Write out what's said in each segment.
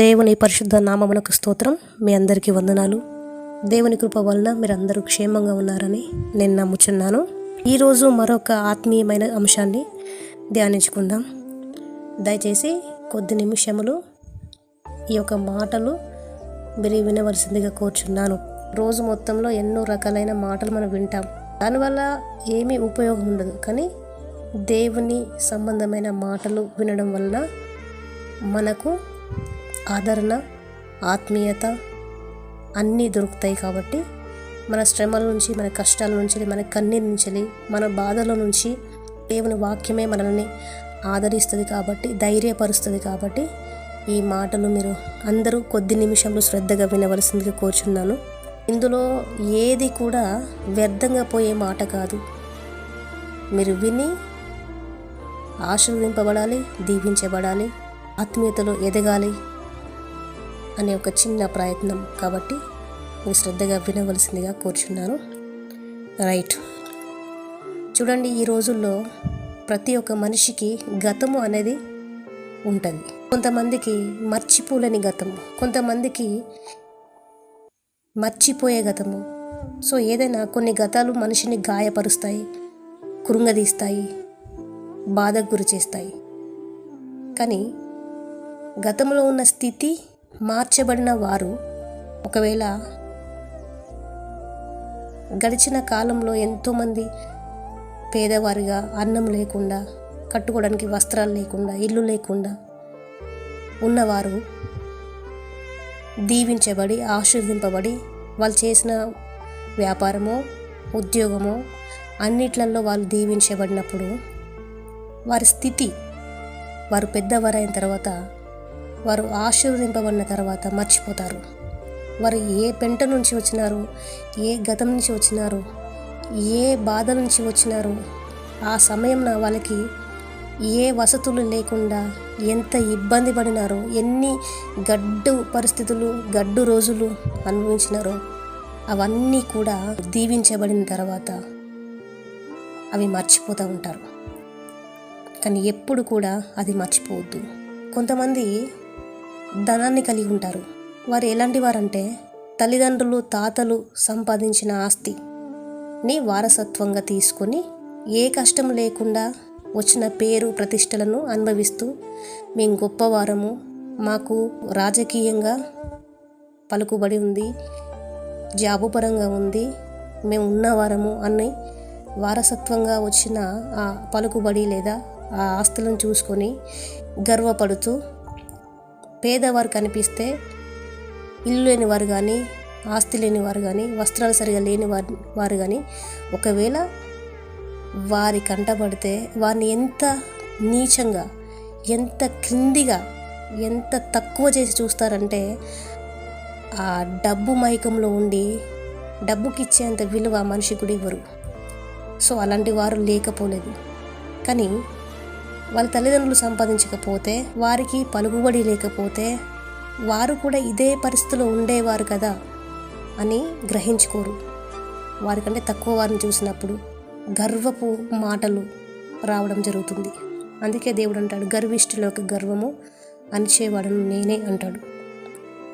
దేవుని పరిశుద్ధ నామమునకు స్తోత్రం. మీ అందరికీ వందనాలు. దేవుని కృప వలన మీరందరూ క్షేమంగా ఉన్నారని నేను నమ్ముచున్నాను. ఈరోజు మరొక ఆత్మీయమైన అంశాన్ని ధ్యానించుకుందాం. దయచేసి కొద్ది నిమిషములు ఈ యొక్క మాటలు మీరు వినవలసిందిగా కోరుచున్నాను. రోజు మొత్తంలో ఎన్నో రకాలైన మాటలు మనం వింటాం. దానివల్ల ఏమీ ఉపయోగం ఉండదు. కానీ దేవుని సంబంధమైన మాటలు వినడం వలన మనకు ఆదరణ, ఆత్మీయత అన్నీ దొరుకుతాయి. కాబట్టి మన శ్రమల నుంచి, మన కష్టాల నుంచి, మన కన్నీరు నుంచి, మన బాధల నుంచి దేవుని వాక్యమే మనల్ని ఆదరిస్తుంది. కాబట్టి ధైర్యపరుస్తుంది. కాబట్టి ఈ మాటలు మీరు అందరూ కొద్ది నిమిషంలో శ్రద్ధగా వినవలసిందిగా కోరుచున్నాను. ఇందులో ఏది కూడా వ్యర్థంగా పోయే మాట కాదు. మీరు విని ఆశీర్వదింపబడాలి, దీవించబడాలి, ఆత్మీయతలో ఎదగాలి అనే ఒక చిన్న ప్రయత్నం. కాబట్టి మీరు శ్రద్ధగా వినవలసిందిగా కోరుచున్నాను. రైట్, చూడండి, ఈ రోజుల్లో ప్రతి ఒక్క మనిషికి గతము అనేది ఉంటుంది. కొంతమందికి మర్చిపోలేని గతము, కొంతమందికి మర్చిపోయే గతము. సో ఏదైనా కొన్ని గతాలు మనిషిని గాయపరుస్తాయి, కృంగదీస్తాయి, బాధకు గురి చేస్తాయి. కానీ గతంలో ఉన్న స్థితి మార్చబడిన వారు ఒకవేళ గడిచిన కాలంలో ఎంతోమంది పేదవారిగా, అన్నం లేకుండా, కట్టుకోవడానికి వస్త్రాలు లేకుండా, ఇల్లు లేకుండా ఉన్నవారు దీవించబడి, ఆశీర్వదింపబడి, వాళ్ళు చేసిన వ్యాపారమో ఉద్యోగమో అన్నిట్లలో వాళ్ళు దీవించబడినప్పుడు వారి స్థితి, వారు పెద్దవారైన తర్వాత, వారు ఆశీర్వదింపబడిన తర్వాత మర్చిపోతారు. వారు ఏ పెంట నుంచి వచ్చినారు, ఏ గతం నుంచి వచ్చినారు, ఏ బాధ నుంచి వచ్చినారు, ఆ సమయంలో వాళ్ళకి ఏ వసతులు లేకుండా ఎంత ఇబ్బంది పడినారో, ఎన్ని గడ్డు పరిస్థితులు, గడ్డు రోజులు అనుభవించినారో అవన్నీ కూడా దీవించబడిన తర్వాత అవి మర్చిపోతూ ఉంటారు. కానీ ఎప్పుడు కూడా అది మర్చిపోవద్దు. కొంతమంది ధనాన్ని కలిగి ఉంటారు. వారు ఎలాంటి వారంటే తల్లిదండ్రులు, తాతలు సంపాదించిన ఆస్తిని వారసత్వంగా తీసుకొని ఏ కష్టం లేకుండా వచ్చిన పేరు ప్రతిష్టలను అనుభవిస్తూ, మేము గొప్పవారము, మాకు రాజకీయంగా పలుకుబడి ఉంది, జాబు పరంగా ఉంది, మేము ఉన్నవారము అని వారసత్వంగా వచ్చిన ఆ పలుకుబడి లేదా ఆ ఆస్తులను చూసుకొని గర్వపడుతూ, పేదవారు కనిపిస్తే ఇల్లు లేని వారు కానీ, ఆస్తి లేని వారు కానీ, వస్త్రాలు సరిగా లేని వారు కానీ ఒకవేళ వారి కంటపడితే వారిని ఎంత నీచంగా, ఎంత క్రిందిగా, ఎంత తక్కువ చేసి చూస్తారంటే ఆ డబ్బు మైకంలో ఉండి డబ్బుకి ఇచ్చేంత విలువ మనిషి కూడా ఇవ్వరు. సో అలాంటి వారు లేకపోలేదు. కానీ వాళ్ళ తల్లిదండ్రులు సంపాదించకపోతే, వారికి పలుకుబడి లేకపోతే వారు కూడా ఇదే పరిస్థితిలో ఉండేవారు కదా అని గ్రహించుకోరు. వారికంటే తక్కువ వారిని చూసినప్పుడు గర్వపు మాటలు రావడం జరుగుతుంది. అందుకే దేవుడు అంటాడు, గర్విష్ఠులకు గర్వము అణిచేవాడను నేనే అంటాడు.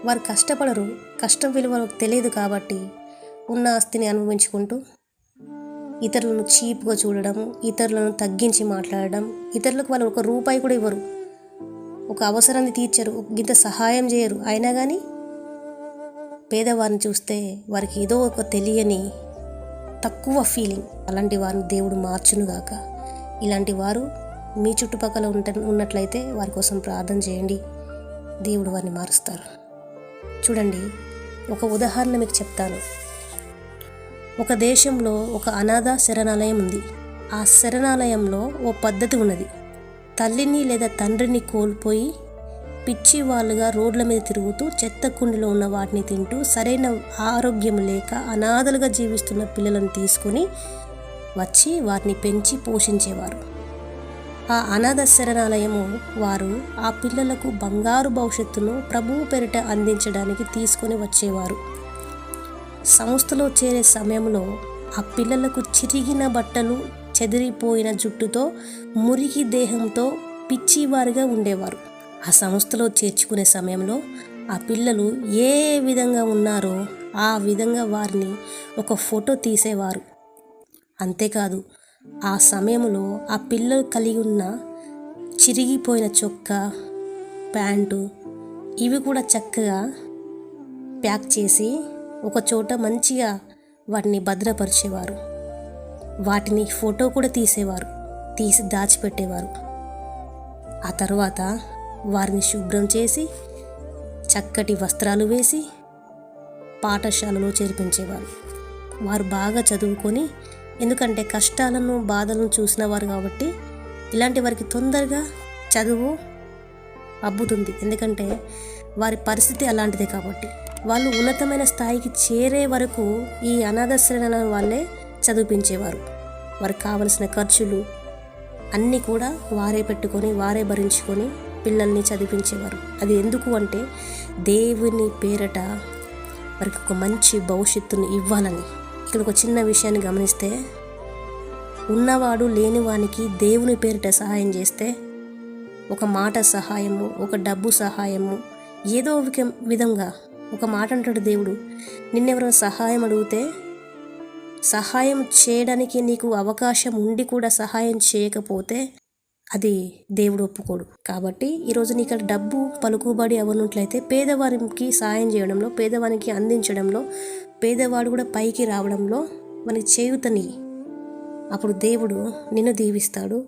వారు కష్టపడరు, కష్టం విలువ తెలియదు. కాబట్టి ఉన్న ఆస్తిని అనుభవించుకుంటూ ఇతరులను చీప్గా చూడడం, ఇతరులను తగ్గించి మాట్లాడడం, ఇతరులకు వాళ్ళు ఒక రూపాయి కూడా ఇవ్వరు, ఒక అవసరాన్ని తీర్చరు, ఇంత సహాయం చేయరు. అయినా కానీ పేదవారిని చూస్తే వారికి ఏదో ఒక తెలియని తక్కువ ఫీలింగ్. అలాంటి వారిని దేవుడు మార్చునుగాక. ఇలాంటి వారు మీ చుట్టుపక్కల ఉన్నట్లయితే వారి కోసం ప్రార్థన చేయండి, దేవుడు వారిని మారుస్తారు. చూడండి, ఒక ఉదాహరణ మీకు చెప్తాను. ఒక దేశంలో ఒక అనాథ శరణాలయం ఉంది. ఆ శరణాలయంలో ఓ పద్ధతి ఉన్నది. తల్లిని లేదా తండ్రిని కోల్పోయి పిచ్చి వాళ్ళుగా రోడ్ల మీద తిరుగుతూ, చెత్త కుండిలో ఉన్న వాటిని తింటూ, సరైన ఆరోగ్యం లేక అనాథలుగా జీవిస్తున్న పిల్లలను తీసుకొని వచ్చి వారిని పెంచి పోషించేవారు. ఆ అనాథ శరణాలయము వారు ఆ పిల్లలకు బంగారు భవిష్యత్తును ప్రభువు పేరిట అందించడానికి తీసుకొని వచ్చేవారు. సంస్థలో చేరే సమయంలో ఆ పిల్లలకు చిరిగిన బట్టలు, చెదిరిపోయిన జుట్టుతో, మురికి దేహంతో పిచ్చివారిగా ఉండేవారు. ఆ సంస్థలో చేర్చుకునే సమయంలో ఆ పిల్లలు ఏ విధంగా ఉన్నారో ఆ విధంగా వారిని ఒక ఫోటో తీసేవారు. అంతేకాదు ఆ సమయంలో ఆ పిల్లలు కలిగి ఉన్న చిరిగిపోయిన చొక్కా, ప్యాంటు ఇవి కూడా చక్కగా ప్యాక్ చేసి ఒక చోట మంచిగా వాటిని భద్రపరిచేవారు. వాటిని ఫోటో కూడా తీసేవారు, తీసి దాచిపెట్టేవారు. ఆ తర్వాత వారిని శుభ్రం చేసి చక్కటి వస్త్రాలు వేసి పాఠశాలలో చేర్పించేవారు. వారు బాగా చదువుకొని, ఎందుకంటే కష్టాలను బాధలను చూసిన వారు కాబట్టి ఇలాంటి వారికి తొందరగా చదువు అబ్బుతుంది. ఎందుకంటే వారి పరిస్థితి అలాంటిదే కాబట్టి వాళ్ళు ఉన్నతమైన స్థాయికి చేరే వరకు ఈ అనాథాశ్రమాల వాళ్ళే చదివించేవారు. వారికి కావలసిన ఖర్చులు అన్నీ కూడా వారే పెట్టుకొని వారే భరించుకొని పిల్లల్ని చదివించేవారు. అది ఎందుకు అంటే దేవుని పేరట వారికి ఒక మంచి భవిష్యత్తుని ఇవ్వాలని. ఇక్కడ ఒక చిన్న విషయాన్ని గమనిస్తే, ఉన్నవాడు లేనివానికి దేవుని పేరిట సహాయం చేస్తే, ఒక మాట సహాయము, ఒక డబ్బు సహాయము, ఏదో ఒక విధంగా ఒక మాట అంటాడు దేవుడు, నిన్నెవరో సహాయం అడిగితే సహాయం చేయడానికి నీకు అవకాశం ఉండి కూడా సహాయం చేయకపోతే అది దేవుడు ఒప్పుకోడు. కాబట్టి ఈరోజు నీకు డబ్బు పలుకుబడి అవనట్లయితే పేదవారికి సాయం చేయడంలో, పేదవానికి అందించడంలో, పేదవాడు కూడా పైకి రావడంలో మనకి చేయుతని. అప్పుడు దేవుడు నిన్ను దీవిస్తాడు,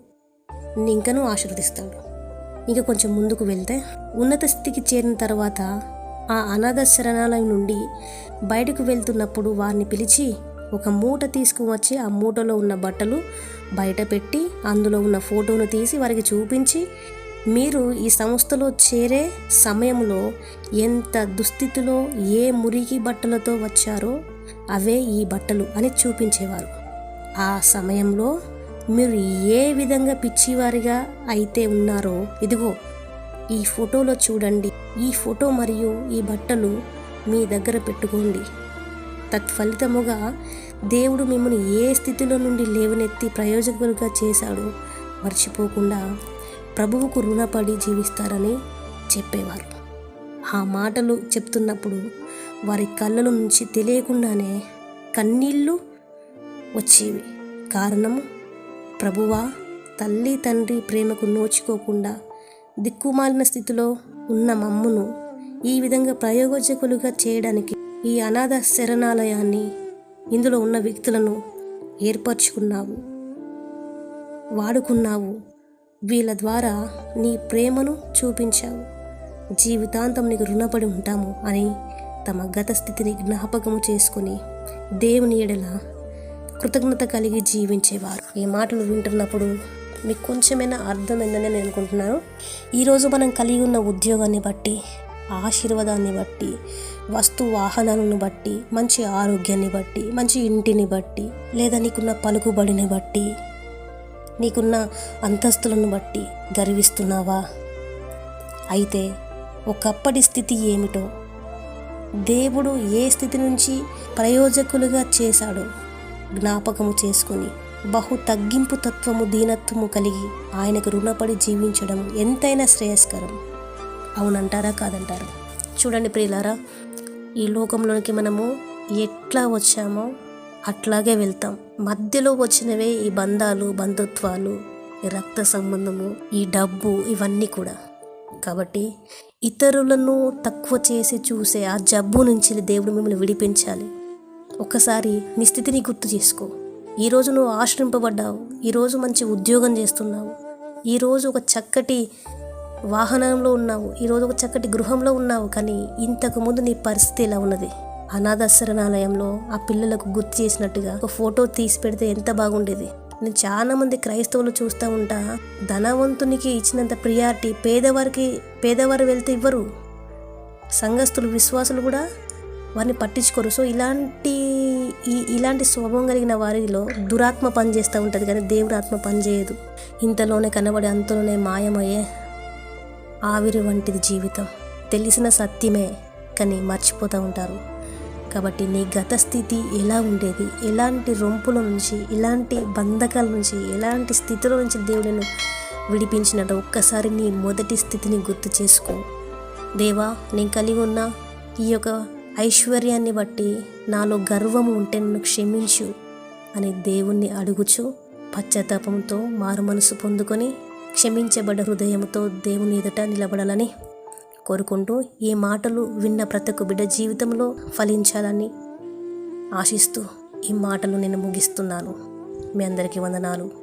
ఇంకనూ ఆశీర్వదిస్తాడు. ఇంకా కొంచెం ముందుకు వెళ్తే, ఉన్నత స్థితికి చేరిన తర్వాత ఆ అనాథ శరణాలయం నుండి బయటకు వెళ్తున్నప్పుడు వారిని పిలిచి ఒక మూట తీసుకువచ్చి ఆ మూటలో ఉన్న బట్టలు బయట పెట్టి అందులో ఉన్న ఫోటోను తీసి వారికి చూపించి, మీరు ఈ సంస్థలో చేరే సమయంలో ఎంత దుస్థితిలో ఏ మురికి బట్టలతో వచ్చారో అవే ఈ బట్టలు అని చూపించేవారు. ఆ సమయంలో మీరు ఏ విధంగా పిచ్చివారిగా అయితే ఉన్నారో ఇదిగో ఈ ఫోటోలో చూడండి, ఈ ఫోటో మరియు ఈ బట్టలు మీ దగ్గర పెట్టుకోండి. తత్ఫలితముగా దేవుడు మిమ్మల్ని ఏ స్థితిలో నుండి లేవనెత్తి ప్రయోజకులుగా చేశాడో మర్చిపోకుండా ప్రభువుకు రుణపడి జీవిస్తారని చెప్పేవారు. ఆ మాటలు చెప్తున్నప్పుడు వారి కళ్ళల నుంచి తెలియకుండానే కన్నీళ్ళు వచ్చేవి. కారణము, ప్రభువా, తల్లి తండ్రి ప్రేమకు నోచుకోకుండా దిక్కుమాలిన స్థితిలో ఉన్న మమ్మును ఈ విధంగా ప్రయోజకులుగా చేయడానికి ఈ అనాథ శరణాలయాన్ని, ఇందులో ఉన్న వ్యక్తులను ఏర్పరచుకున్నావు, వాడుకున్నావు. వీళ్ళ ద్వారా నీ ప్రేమను చూపించావు. జీవితాంతం నీకు రుణపడి ఉంటాము అని తమ గత స్థితిని జ్ఞాపకము చేసుకుని దేవుని ఎడల కృతజ్ఞత కలిగి జీవించేవారు. ఈ మాటలు వింటున్నప్పుడు మీకు కొంచెమైనా అర్థమైందని నేను అనుకుంటున్నాను. ఈరోజు మనం కలిగి ఉన్న ఉద్యోగాన్ని బట్టి, ఆశీర్వాదాన్ని బట్టి, వస్తు వాహనాలను బట్టి, మంచి ఆరోగ్యాన్ని బట్టి, మంచి ఇంటిని బట్టి, లేదా నీకున్న పలుకుబడిని బట్టి, నీకున్న అంతస్తులను బట్టి గర్విస్తున్నావా? అయితే ఒకప్పటి స్థితి ఏమిటో, దేవుడు ఏ స్థితి నుంచి ప్రయోజకులుగా చేశాడో జ్ఞాపకము చేసుకొని బహు తగ్గింపు తత్వము, దీనత్వము కలిగి ఆయనకు రుణపడి జీవించడం ఎంతైనా శ్రేయస్కరం. అవునంటారా కాదంటారా? చూడండి ప్రియులారా, ఈ లోకంలోనికి మనము ఎట్లా వచ్చామో అట్లాగే వెళ్తాం. మధ్యలో వచ్చినవే ఈ బంధాలు, బంధుత్వాలు, ఈ రక్త సంబంధము, ఈ డబ్బు, ఇవన్నీ కూడా. కాబట్టి ఇతరులను తక్కువ చేసి చూసే ఆ జబ్బు నుంచి దేవుడు మిమ్మల్ని విడిపించాలి. ఒక్కసారి నీ స్థితిని గుర్తు చేసుకో. ఈరోజు నువ్వు ఆశ్రయింపబడ్డావు, ఈరోజు మంచి ఉద్యోగం చేస్తున్నావు, ఈరోజు ఒక చక్కటి వాహనంలో ఉన్నావు, ఈరోజు ఒక చక్కటి గృహంలో ఉన్నావు. కానీ ఇంతకుముందు నీ పరిస్థితి ఎలా ఉన్నది? అనాథ శరణాలయంలో ఆ పిల్లలకు గుర్తు చేసినట్టుగా ఒక ఫోటో తీసి పెడితే ఎంత బాగుండేది. నేను చాలా మంది క్రైస్తవులు చూస్తూ ఉంటా, ధనవంతునికి ఇచ్చినంత ప్రియారిటీ పేదవారు వెళ్తే ఇవ్వరు. సంఘస్థులు, విశ్వాసులు కూడా వారిని పట్టించుకోరు. సో ఇలాంటి స్వభావం కలిగిన వారిలో దురాత్మ పనిచేస్తూ ఉంటుంది, కానీ దేవుడి ఆత్మ పనిచేయదు. ఇంతలోనే కనబడి అంతలోనే మాయమయ్యే ఆవిరి వంటిది జీవితం. తెలిసిన సత్యమే కానీ మర్చిపోతూ ఉంటారు. కాబట్టి నీ గత స్థితి ఎలా ఉండేది, ఎలాంటి రొంపుల నుంచి, ఎలాంటి బంధకాల నుంచి, ఎలాంటి స్థితిలో నుంచి దేవుడిని విడిపించినట్టు ఒక్కసారి నీ మొదటి స్థితిని గుర్తు చేసుకో. దేవా, నేను కలిగి ఉన్న ఈ యొక్క ఐశ్వర్యాన్ని బట్టి నాలో గర్వము ఉంటే నన్ను క్షమించు అని దేవుణ్ణి అడుగుచు పశ్చాత్తాపంతో మారు మనసు పొందుకొని క్షమించబడ్డ హృదయంతో దేవుని ఎదుట నిలబడాలని కోరుకుంటూ, ఈ మాటలు విన్న ప్రతి ఒక్క బిడ్డ జీవితంలో ఫలించాలని ఆశిస్తూ ఈ మాటలు నేను ముగిస్తున్నాను. మీ అందరికీ వందనాలు.